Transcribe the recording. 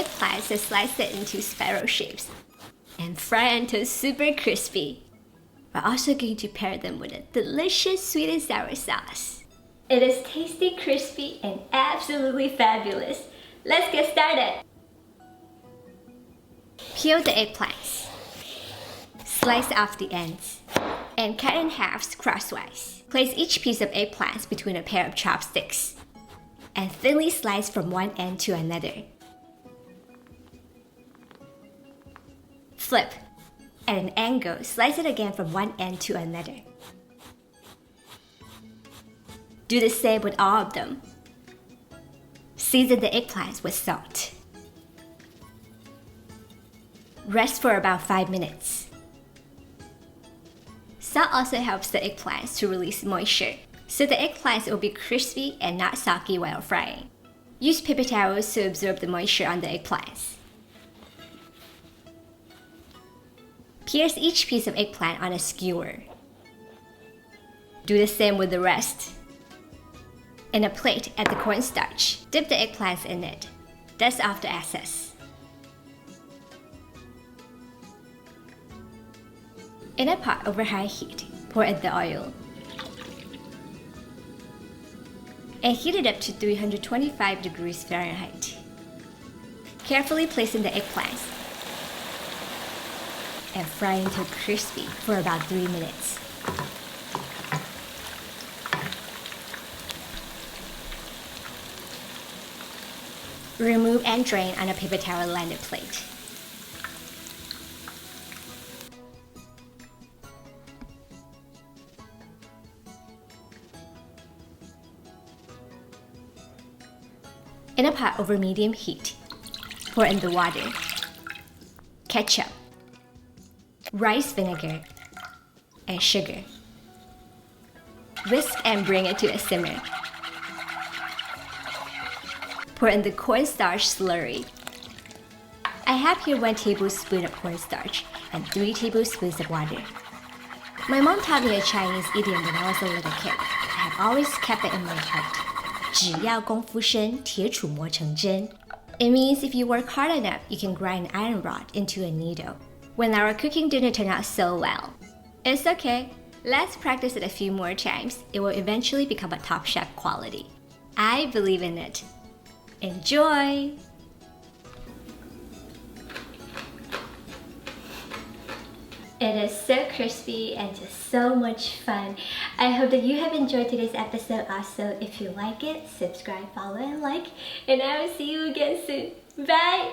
eggplants and slice it into spiral shapes and fry until super crispy. We're also going to pair them with a delicious sweet and sour sauce. It is tasty, crispy, and absolutely fabulous. Let's get started! Peel the eggplants. Slice off the ends and cut in halves crosswise. Place each piece of eggplants between a pair of chopsticks and thinly slice from one end to another. Flip. At an angle, slice it again from one end to another. Do the same with all of them. Season the eggplants with salt. Rest for about 5 minutes. Salt also helps the eggplants to release moisture, so the eggplants will be crispy and not soggy while frying. Use paper towels to absorb the moisture on the eggplants. Pierce each piece of eggplant on a skewer. Do the same with the rest. In a plate, add the cornstarch. Dip the eggplants in it. Dust off the excess. In a pot over high heat, pour in the oil. And heat it up to 325 degrees Fahrenheit. Carefully place in the eggplants and fry until crispy for about 3 minutes. Remove and drain on a paper towel lined plate. In a pot over medium heat, pour in the water, ketchup, rice vinegar, and sugar. Whisk and bring it to a simmer. Pour in the cornstarch slurry. I have here 1 tablespoon of cornstarch and 3 tablespoons of water. My mom taught me a Chinese idiom when I was a little kid. I have always kept it in my heart. 只要功夫深，铁杵磨成针. It means if you work hard enough, you can grind an iron rod into a needle. When our cooking didn't turn out so well, it's okay. Let's practice it a few more times. It will eventually become a top chef quality. I believe in it. Enjoy! It is so crispy and just so much fun. I hope that you have enjoyed today's episode also. If you like it, subscribe, follow, and like. And I will see you again soon. Bye!